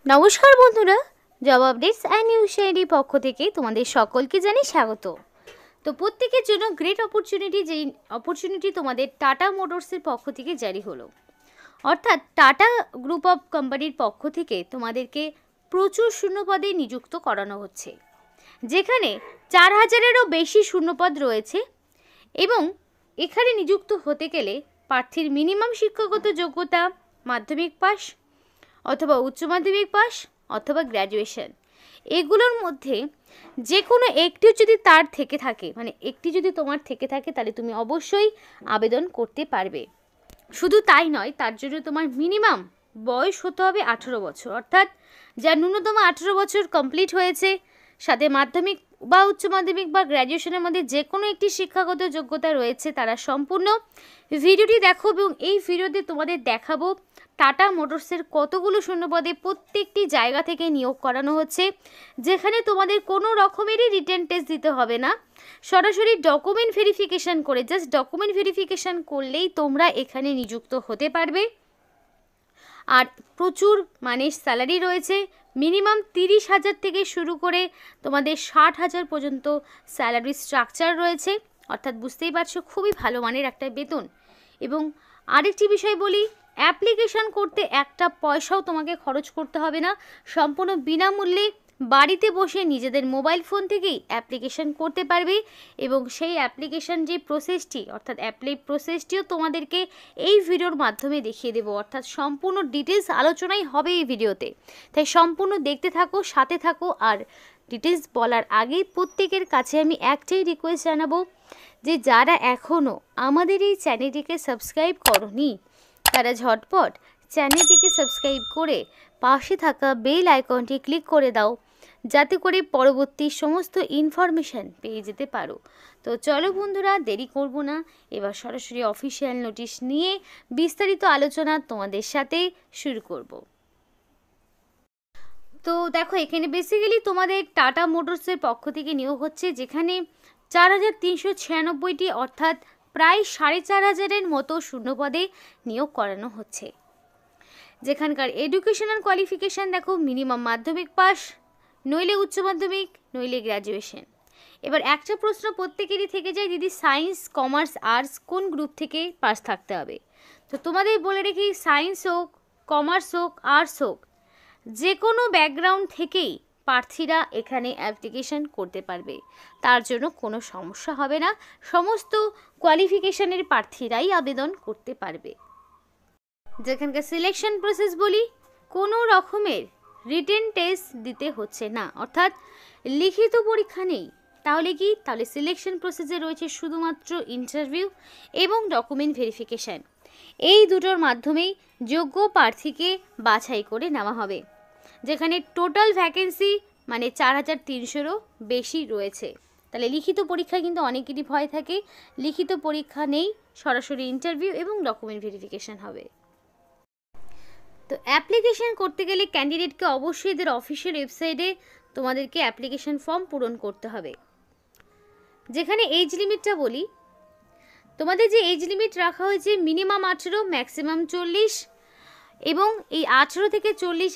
নমস্কার বন্ধুরা, job updates and news চ্যানেলের পক্ষ থেকে তোমাদের সকলকে জানাই স্বাগত। তো প্রত্যেকের জন্য গ্রেট অপরচুনিটি তোমাদের টাটা মোটরসের পক্ষ থেকে জারি হলো। অর্থাৎ টাটা গ্রুপ অফ কোম্পানির পক্ষ থেকে তোমাদেরকে প্রচুর শূন্যপদে নিযুক্ত করানো হচ্ছে, যেখানে 4000-এরও বেশি শূন্যপদ রয়েছে। এবং এখানে নিযুক্ত হতে গেলে প্রার্থীর মিনিমাম শিক্ষাগত যোগ্যতা মাধ্যমিক পাস অথবা উচ্চ মাধ্যমিক পাস অথবা গ্র্যাজুয়েশন, এগুলোর মধ্যে যে কোনো একটি যদি তার থেকে থাকে, মানে একটি যদি তোমার থেকে থাকে, তাহলে তুমি অবশ্যই আবেদন করতে পারবে। শুধু তাই নয়, তার জন্য তোমার মিনিমাম বয়স হতে হবে 18 বছর, অর্থাৎ যার ন্যূনতম 18 বছর কমপ্লিট হয়েছে, সাথে মাধ্যমিক বা উচ্চ মাধ্যমিক বা গ্র্যাজুয়েশনের মধ্যে যে কোনো একটি শিক্ষাগত যোগ্যতা রয়েছে, তারা সম্পূর্ণ ভিডিওটি দেখো। এবং এই ভিডিওতে তোমাদের দেখাবো টাটা মোটরসের কতগুলো শূন্যপদে প্রত্যেকটি জায়গা থেকে নিয়োগ করানো হচ্ছে, যেখানে তোমাদের কোনো রকমেরই রিটেন টেস্ট দিতে হবে না। সরাসরি ডকুমেন্ট ভেরিফিকেশান করে, জাস্ট ডকুমেন্ট ভেরিফিকেশান করলেই তোমরা এখানে নিযুক্ত হতে পারবে। আর প্রচুর স্যালারি রয়েছে, মিনিমাম 30,000 থেকে শুরু করে তোমাদের 60,000 পর্যন্ত স্যালারি স্ট্রাকচার রয়েছে। অর্থাৎ বুঝতেই পারছো, খুবই ভালো মানের একটা বেতন। এবং আরেকটি বিষয় বলি, অ্যাপ্লিকেশান করতে একটা পয়সাও তোমাকে খরচ করতে হবে না, সম্পূর্ণ বিনামূল্যে বাড়িতে বসে নিজেদের মোবাইল ফোন থেকেই অ্যাপ্লিকেশান করতে পারবে। এবং সেই অ্যাপ্লিকেশান যে প্রসেসটি, অর্থাৎ অ্যাপ্লাই প্রসেসটিও তোমাদেরকে এই ভিডিওর মাধ্যমে দেখিয়ে দেবো। অর্থাৎ সম্পূর্ণ ডিটেলস আলোচনাই হবে এই ভিডিওতে, তাই সম্পূর্ণ দেখতে থাকো, সাথে থাকো। আর ডিটেলস বলার আগেই প্রত্যেকের কাছে আমি একটাই রিকোয়েস্ট জানাবো, যে যারা এখনও আমাদের এই চ্যানেলটিকে সাবস্ক্রাইব করোনি, তারা ঝটপট চ্যানেলটিকে সাবস্ক্রাইব করে পাশে থাকা বেল আইকনটি ক্লিক করে দাও, যাতে করে পরবর্তী সমস্ত ইনফরমেশান পেয়ে যেতে পারো। তো চলো বন্ধুরা, দেরি করব না, এবার সরাসরি অফিসিয়াল নোটিশ নিয়ে বিস্তারিত আলোচনা তোমাদের সাথে শুরু করব। তো দেখো, এখানে বেসিক্যালি তোমাদের টাটা মোটরসের পক্ষ থেকে নিয়োগ হচ্ছে, যেখানে 4396টি অর্থাৎ প্রায় 4500-এর মতো শূন্যপদে নিয়োগ করানো হচ্ছে। যেখানকার এডুকেশনাল কোয়ালিফিকেশান দেখো, মিনিমাম মাধ্যমিক পাস, নইলে উচ্চ মাধ্যমিক, নইলে গ্র্যাজুয়েশন। এবার একটা প্রশ্ন প্রত্যেকেরই থেকে যায়, দিদি সায়েন্স, কমার্স, আর্টস কোন গ্রুপ থেকে পাস থাকতে হবে? তো তোমাদের বলে রেখি, সায়েন্স হোক, কমার্স হোক, আর্টস হোক, যে কোনো ব্যাকগ্রাউন্ড থেকেই প্রার্থীরা এখানে অ্যাপ্লিকেশান করতে পারবে, তার জন্য কোনো সমস্যা হবে না। সমস্ত কোয়ালিফিকেশানের প্রার্থীরাই আবেদন করতে পারবে। যেখানকার সিলেকশন প্রসেস বলি, কোনো রকমের রিটেন টেস্ট দিতে হচ্ছে না, অর্থাৎ লিখিত পরীক্ষা নেই। তাহলে কি? তাহলে সিলেকশন প্রসেসে রয়েছে শুধুমাত্র ইন্টারভিউ এবং ডকুমেন্ট ভেরিফিকেশান। এই দুটোর মাধ্যমেই যোগ্য প্রার্থীকে বাছাই করে নেওয়া হবে। যেখানে টোটাল ভ্যাকেন্সি 4300-এরও বেশি রয়েছে। তাহলে লিখিত পরীক্ষা কিন্তু অনেকেরই ভয় থাকে, লিখিত পরীক্ষা নেই, সরাসরি ইন্টারভিউ এবং ডকুমেন্ট ভেরিফিকেশান হবে। তো অ্যাপ্লিকেশান করতে গেলে ক্যান্ডিডেটকে অবশ্যই এদের অফিসিয়াল ওয়েবসাইটে তোমাদেরকে অ্যাপ্লিকেশান ফর্ম পূরণ করতে হবে। যেখানে এজ লিমিটটা বলি, তোমাদের যে এজ লিমিট রাখা হয়েছে মিনিমাম 18, ম্যাক্সিমাম 40। এবং এই 18 থেকে 40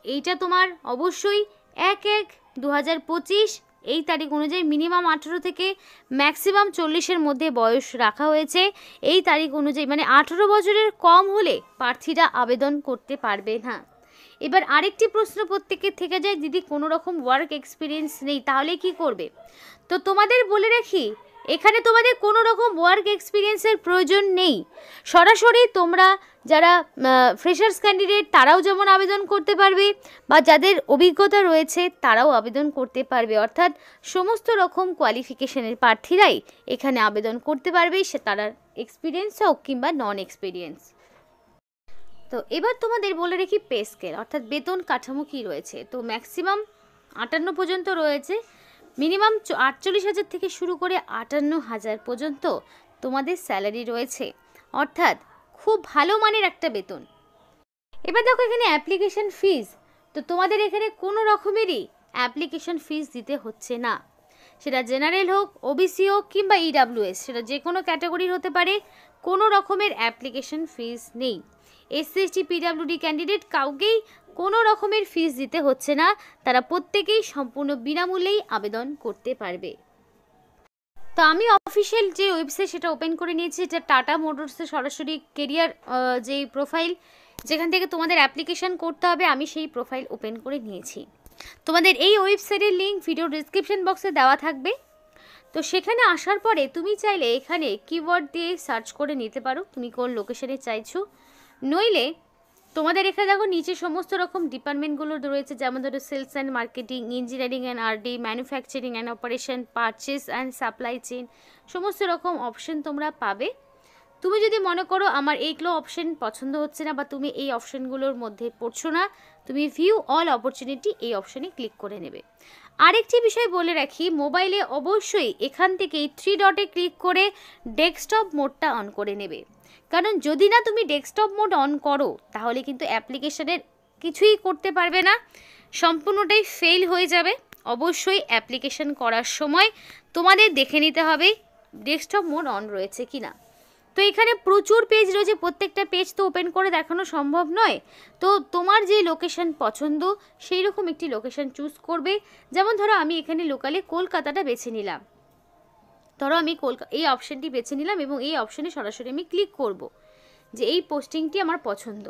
এইটা তোমার অবশ্যই 1/1/2025 এই তারিখ অনুযায়ী মিনিমাম 18 থেকে ম্যাক্সিমাম 40-এর মধ্যে বয়স রাখা হয়েছে। এই তারিখ অনুযায়ী 18 বছরের কম হলে প্রার্থীরা আবেদন করতে পারবে না। এবার আরেকটি প্রশ্ন প্রত্যেকের থেকে যায়, দিদি কোনো রকম ওয়ার্ক এক্সপিরিয়েন্স নেই, তাহলে কি করবে? তো তোমাদের বলে রাখি, এখানে তোমাদের কোনো রকম ওয়ার্ক এক্সপিরিয়েন্সের প্রয়োজন নেই। সরাসরি তোমরা যারা ফ্রেশার্স ক্যান্ডিডেট, তারাও যেমন আবেদন করতে পারবে, বা যাদের অভিজ্ঞতা রয়েছে তারাও আবেদন করতে পারবে। অর্থাৎ সমস্ত রকম কোয়ালিফিকেশনের প্রার্থীরাই এখানে আবেদন করতে পারবে, সে তারা এক্সপিরিয়েন্স হোক কিংবা নন এক্সপিরিয়েন্স। তো এবার তোমাদের বলে রেখি পে স্কেল, অর্থাৎ বেতন কাঠামো কী রয়েছে। তো ম্যাক্সিমাম 58 পর্যন্ত রয়েছে, মিনিমাম 48,000 থেকে শুরু করে 58,000 পর্যন্ত তোমাদের স্যালারি রয়েছে। অর্থাৎ খুব ভালো মানের একটা বেতন। এবার দেখো এখানে অ্যাপ্লিকেশান ফিজ, তো তোমাদের এখানে কোনো রকমেরই অ্যাপ্লিকেশান ফিজ দিতে হচ্ছে না। সেটা জেনারেল হোক, ওবিসি হোক কিংবা ইডাব্লিউএস, সেটা যে কোনো ক্যাটাগরির হতে পারে, কোনো রকমের অ্যাপ্লিকেশান ফিজ নেই। এসসি এসটি পিডাব্লিউডি ক্যান্ডিডেট কাউকেই কোনো রকমের ফিস দিতে হচ্ছে না, তারা প্রত্যেকেই সম্পূর্ণ বিনামূল্যেই আবেদন করতে পারবে। তো আমি অফিসিয়াল যে ওয়েবসাইট সেটা ওপেন করে নিয়েছি, এটা টাটা মোটরসের সরাসরি কেরিয়ার যে প্রোফাইল যেখান থেকে তোমাদের অ্যাপ্লিকেশন করতে হবে, আমি সেই প্রোফাইল ওপেন করে নিয়েছি। তোমাদের এই ওয়েবসাইটের লিঙ্ক ভিডিও ডিসক্রিপশন বক্সে দেওয়া থাকবে। তো সেখানে আসার পরে তুমি চাইলে এখানে কিওয়ার্ড দিয়ে সার্চ করে নিতে পারো তুমি কোন লোকেশনে চাইছো, নইলে তোমাদের এখানে দেখো নিচে সমস্ত রকম ডিপার্টমেন্টগুলো রয়েছে, যেমন ধরো sales and marketing, engineering and R D, manufacturing and operation, purchase and supply chain, সমস্ত রকম অপশন তোমরা পাবে। তুমি যদি মনে করো আমার এইগুলো অপশন পছন্দ হচ্ছে না বা তুমি এই অপশনগুলোর মধ্যে পড়ছো না, তুমি ভিউ অল অপরচুনিটি এই অপশনে ক্লিক করে নেবে। আরেকটি বিষয় বলে রাখি, মোবাইলে অবশ্যই এখান থেকেই 3 ডটে ক্লিক করে ডেস্কটপ মোডটা অন করে নেবে, কারণ যদি না তুমি ডেস্কটপ মোড অন করো তাহলে কিন্তু অ্যাপ্লিকেশনের কিছুই করতে পারবে না, সম্পূর্ণটাই ফেল হয়ে যাবে। অবশ্যই অ্যাপ্লিকেশন করার সময় তোমাদের দেখে নিতে হবে ডেস্কটপ মোড অন রয়েছে কি না। তো এখানে প্রচুর পেজ রয়েছে, প্রত্যেকটা পেজ তো ওপেন করে দেখানো সম্ভব নয়। তো তোমার যে লোকেশন পছন্দ সেই রকম একটি লোকেশন চুজ করবে। যেমন ধরো আমি এখানে লোকালে কলকাতাটা বেছে নিলাম, ধরো আমি এই অপশানটি বেছে নিলাম এবং এই অপশানে সরাসরি আমি ক্লিক করব যে এই পোস্টিংটি আমার পছন্দ।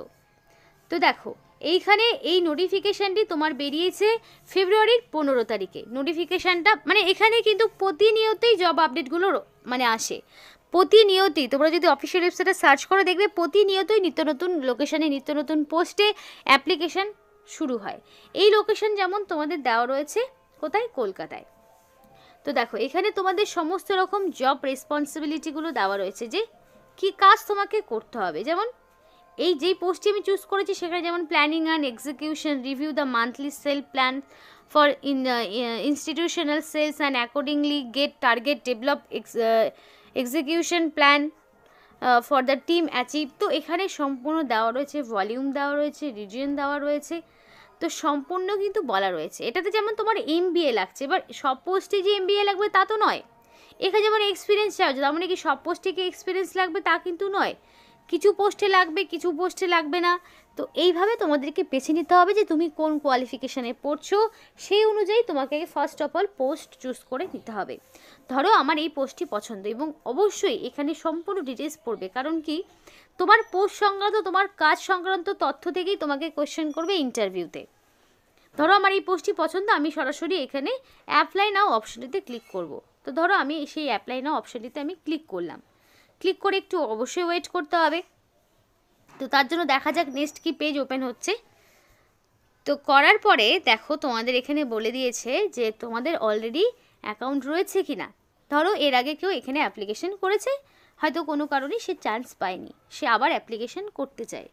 তো দেখো এইখানে এই নোটিফিকেশানটি তোমার বেরিয়েছে ফেব্রুয়ারির 15 তারিখে। নোটিফিকেশানটা মানে এখানে কিন্তু প্রতিনিয়তই জব আপডেটগুলো মানে আসে, প্রতিনিয়তই। তোমরা যদি অফিসিয়াল ওয়েবসাইটে সার্চ করে দেখবে প্রতিনিয়তই নিত্য নতুন লোকেশানে নিত্য নতুন পোস্টে অ্যাপ্লিকেশান শুরু হয়। এই লোকেশান যেমন তোমাদের দেওয়া রয়েছে কোথায়, কলকাতায়। তো দেখো এখানে তোমাদের সমস্ত রকম জব রেসপন্সিবিলিটিগুলো দেওয়া রয়েছে যে কি কাজ তোমাকে করতে হবে। যেমন এই যেই পোস্টটি আমি চুজ করেছি সেখানে যেমন planning and execution, review the monthly sale plan for institutional sales and accordingly get target, develop execution plan for the team achieve. তো এখানে সম্পূর্ণ দেওয়া রয়েছে, ভলিউম দেওয়া রয়েছে, রিজিয়ন দেওয়া রয়েছে, তো সম্পূর্ণ কিন্তু বলা রয়েছে। এটাতে যেমন তোমার MBA লাগছে, এবার সব পোস্টে যে MBA লাগবে তা তো নয়। এখানে যেমন এক্সপিরিয়েন্স চার্জ, তার মানে কি সব পোস্টে কি এক্সপিরিয়েন্স লাগবে তা কিন্তু নয়, কিছু পোস্টে লাগবে কিছু পোস্টে লাগবে না। তো এইভাবে তোমাদেরকে বেছে নিতে হবে যে তুমি কোন কোয়ালিফিকেশানে পড়ছো, সেই অনুযায়ী তোমাকে first of all post choose করে নিতে হবে। ধরো আমার এই পোস্টটি পছন্দ এবং অবশ্যই এখানে সম্পূর্ণ ডিটেলস পড়বে, কারণ কি তোমার পোস্ট সংক্রান্ত তোমার কাজ সংক্রান্ত তথ্য থেকেই তোমাকে কোয়েশ্চেন করবে ইন্টারভিউতে। ধরো আমার এই পোস্টটি পছন্দ, আমি সরাসরি এখানে অ্যাপ্লাই নাও অপশনটিতে ক্লিক করব। তো ধরো আমি সেই অ্যাপ্লাই নাও অপশনটিতে আমি ক্লিক করলাম, ক্লিক করে একটু অবশ্যই ওয়েট করতে হবে। তো তার জন্য দেখা যাক নেক্সট কি পেজ ওপেন হচ্ছে। তো করার পরে দেখো তোমাদের এখানে বলে দিয়েছে যে তোমাদের অলরেডি অ্যাকাউন্ট রয়েছে কি না। ধরো এর আগে কেউ এখানে অ্যাপ্লিকেশন করেছে, হয়তো কোনো কারণে সে চান্স পায়নি, সে আবার অ্যাপ্লিকেশন করতে চায়,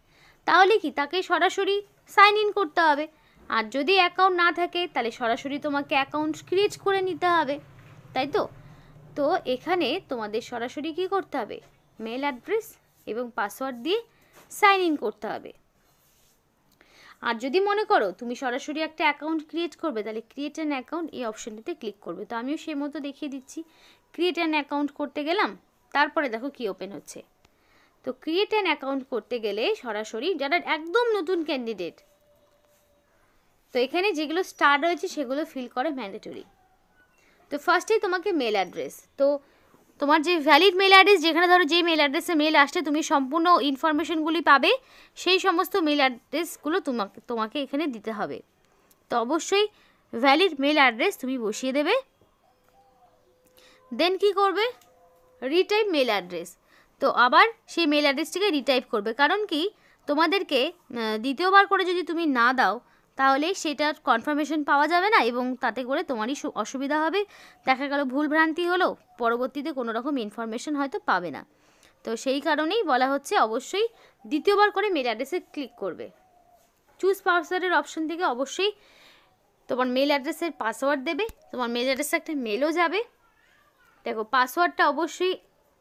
তাহলে কি তাকে সরাসরি সাইন ইন করতে হবে। আর যদি অ্যাকাউন্ট না থাকে তাহলে সরাসরি তোমাকে অ্যাকাউন্ট ক্রিয়েট করে নিতে হবে, তাই তো। তো এখানে তোমাদের সরাসরি কী করতে হবে, মেল অ্যাড্রেস এবং পাসওয়ার্ড দিয়ে সাইন ইন করতে হবে। আর যদি মনে করো তুমি সরাসরি একটা অ্যাকাউন্ট ক্রিয়েট করবে তাহলে ক্রিয়েট অ্যান অ্যাকাউন্ট এই অপশনটিতে ক্লিক করবে। তো আমিও সেই মতো দেখিয়ে দিচ্ছি, ক্রিয়েট অ্যান অ্যাকাউন্ট করতে গেলাম, তারপরে দেখো কি ওপেন হচ্ছে। তো ক্রিয়েট অ্যান অ্যাকাউন্ট করতে গেলে সরাসরি যারা একদম নতুন ক্যান্ডিডেট, তো এখানে যেগুলো স্টার রয়েছে সেগুলো ফিল করে ম্যান্ডেটরি। তো ফার্স্টেই তোমাকে মেল অ্যাড্রেস, তো তোমার যে ভ্যালিড মেল অ্যাড্রেস, যেখানে ধরো যে মেল অ্যাড্রেসে মেল আসছে তুমি সম্পূর্ণ ইনফরমেশনগুলি পাবে, সেই সমস্ত মেল অ্যাড্রেসগুলো তোমাকে এখানে দিতে হবে। তো অবশ্যই ভ্যালিড মেল অ্যাড্রেস তুমি বসিয়ে দেবে। দেন কি করবে, রিটাইপ মেল অ্যাড্রেস। তো আবার সেই মেল অ্যাড্রেসটিকে রিটাইপ করবে, কারণ কি তোমাদেরকে দ্বিতীয়বার করে যদি তুমি না দাও তাহলে সেটার কনফার্মেশন পাওয়া যাবে না এবং তাতে করে তোমারই অসুবিধা হবে। দেখা গেল ভুলভ্রান্তি হলো, পরবর্তীতে কোনো রকম ইনফরমেশন হয়তো পাবে না। তো সেই কারণেই বলা হচ্ছে অবশ্যই দ্বিতীয়বার করে মেল অ্যাড্রেসে ক্লিক করবে। চুজ পাসওয়ার্ডের অপশন থেকে অবশ্যই তোমার মেল অ্যাড্রেসের পাসওয়ার্ড দেবে, তোমার মেল অ্যাড্রেসে একটা মেলও যাবে। দেখো পাসওয়ার্ডটা অবশ্যই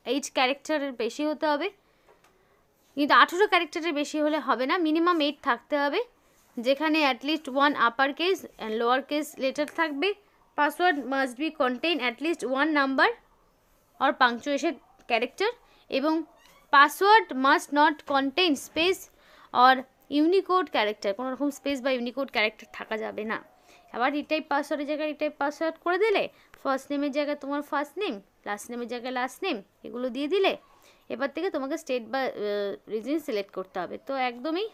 8 ক্যারেক্টারের বেশি হতে হবে, কিন্তু 18 ক্যারেক্টারের বেশি হলে হবে না, মিনিমাম 8 থাকতে হবে, যেখানে at least 1 upper case and lower case letter থাকবে। Password must be contain at least 1 number or punctuation character এবং password must not contain space or Unicode character, কোনো রকম স্পেস বা ইউনিকোড ক্যারেক্টার থাকা যাবে না। আবার রিটাইপ পাসওয়ার্ডের জায়গায় রিটাইপ পাসওয়ার্ড করে দিলে, ফার্স্ট নেমের জায়গায় তোমার ফার্স্ট নেম, লাস্ট নেমের জায়গায় লাস্ট নেম, এগুলো দিয়ে দিলে এবার থেকে তোমাকে স্টেট বা রিজন সিলেক্ট করতে হবে। তো একদমই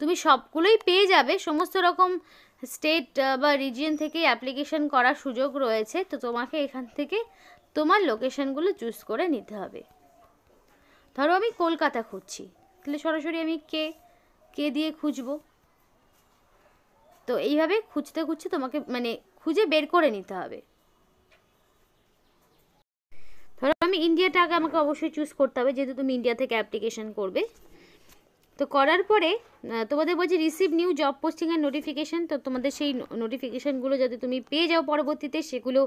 তুমি সবগুলোই পেয়ে যাবে, সমস্ত রকম স্টেট বা রিজিয়ন থেকে অ্যাপ্লিকেশন করার সুযোগ রয়েছে। তো তোমাকে এখান থেকে তোমার লোকেশনগুলো চুজ করে নিতে হবে। ধরো আমি কলকাতা খুঁজছি, তাহলে সরাসরি আমি কে দিয়ে খুঁজবো। তো এইভাবে খুঁজতে খুঁজতে তোমাকে মানে খুঁজে বের করে নিতে হবে। ধরো আমি ইন্ডিয়াটাকে আমাকে অবশ্যই চুজ করতে হবে, যেহেতু তুমি ইন্ডিয়া থেকে অ্যাপ্লিকেশন করবে। তো করার পরে তোমাদের বলছে receive new job posting and notification. তো তোমাদের সেই নোটিফিকেশানগুলো যাতে তুমি পেয়ে যাও পরবর্তীতে, সেগুলো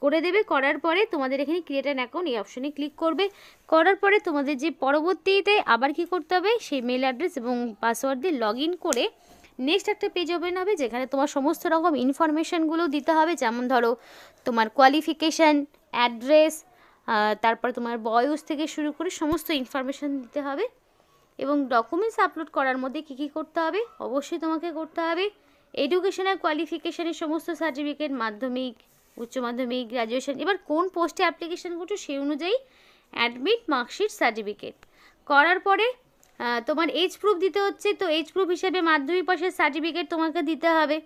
করে দেবে। করার পরে তোমাদের এখানে ক্রিয়েট অ্যান অ্যাকাউন্ট এই অপশানে ক্লিক করবে। করার পরে তোমাদের যে পরবর্তীতে আবার কি করতে হবে, সেই মেল অ্যাড্রেস এবং পাসওয়ার্ড দিয়ে লগ ইন করে নেক্সট একটা পেজ ওপেন হবে, যেখানে তোমার সমস্ত রকম ইনফরমেশানগুলো দিতে হবে। যেমন ধরো তোমার কোয়ালিফিকেশান, অ্যাড্রেস, তারপরে তোমার বয়স থেকে শুরু করে সমস্ত ইনফরমেশান দিতে হবে। এবং ডকুমেন্টস আপলোড করার মধ্যে কী কী করতে হবে, অবশ্যই তোমাকে করতে হবে এডুকেশনাল কোয়ালিফিকেশানের সমস্ত সার্টিফিকেট, মাধ্যমিক, উচ্চ মাধ্যমিক, গ্র্যাজুয়েশন। এবার কোন পোস্টে অ্যাপ্লিকেশান করছো সেই অনুযায়ী অ্যাডমিট, মার্কশিট, সার্টিফিকেট। করার পরে তোমার এজ প্রুফ দিতে হচ্ছে। তো এজ প্রুফ হিসেবে মাধ্যমিক পাশের সার্টিফিকেট তোমাকে দিতে হবে।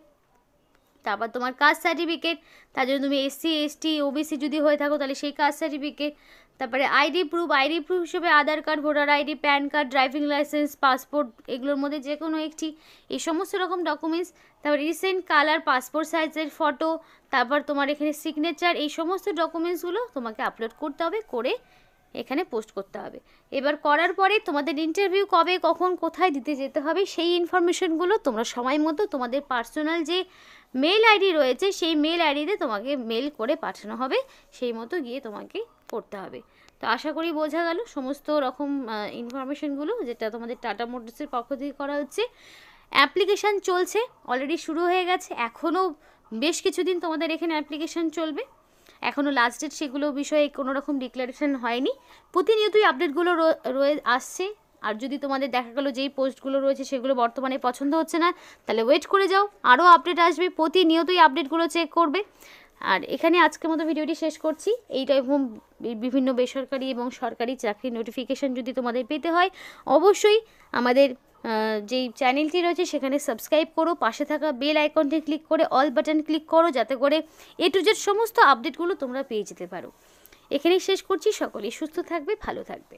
তারপর তোমার কাস্ট সার্টিফিকেট, তার জন্য তুমি এসসি, এসটি, ওবিসি যদি হয়ে থাকো তাহলে সেই কাস্ট সার্টিফিকেট। তারপরে আইডি প্রুফ হিসেবে Aadhaar card, voter ID, PAN card, driving licence, passport, এগুলোর মধ্যে যে কোনো একটি, এই সমস্ত রকম ডকুমেন্টস। তারপর রিসেন্ট কালার পাসপোর্ট সাইজের ফটো, তারপর তোমার এখানে সিগনেচার, এই সমস্ত ডকুমেন্টসগুলো তোমাকে আপলোড করতে হবে, করে এখানে পোস্ট করতে হবে। এবার করার পরে তোমাদের ইন্টারভিউ কবে, কখন, কোথায় দিতে যেতে হবে, সেই ইনফরমেশনগুলো তোমরা সময় মতো তোমাদের পার্সোনাল যে মেল আইডি রয়েছে সেই মেল আইডিতে তোমাকে মেল করে পাঠানো হবে, সেই মতো গিয়ে তোমাকে করতে হবে। তো আশা করি বোঝা গেল সমস্ত রকম ইনফরমেশনগুলো, যেটা তোমাদের টাটা মোটরসের পক্ষ থেকে করা হচ্ছে। অ্যাপ্লিকেশান চলছে, অলরেডি শুরু হয়ে গেছে, এখনও বেশ কিছুদিন তোমাদের এখানে অ্যাপ্লিকেশান চলবে। এখনও লাস্ট ডেট সেগুলো বিষয়ে কোনো রকম ডিক্লারেশন হয়নি। প্রতিনিয়তই আপডেটগুলো আসছে। আর যদি তোমাদের দেখা গেলো যেই পোস্টগুলো রয়েছে সেগুলো বর্তমানে পছন্দ হচ্ছে না, তাহলে ওয়েট করে যাও, আরও আপডেট আসবে। প্রতিনিয়তই আপডেটগুলো চেক করবে। আর এখানে আজকের মতো ভিডিওটি শেষ করছি। এই টাইপ বিভিন্ন বেসরকারি এবং সরকারি চাকরির নোটিফিকেশান যদি তোমাদের পেতে হয়, অবশ্যই আমাদের যেই চ্যানেলটি রয়েছে সেখানে সাবস্ক্রাইব করো, পাশে থাকা বেল আইকনটি ক্লিক করে অল বাটন ক্লিক করো, যাতে করে এ টু জেড সমস্ত আপডেটগুলো তোমরা পেয়ে যেতে পারো। এখানেই শেষ করছি। সকলেই সুস্থ থাকবে, ভালো থাকবে।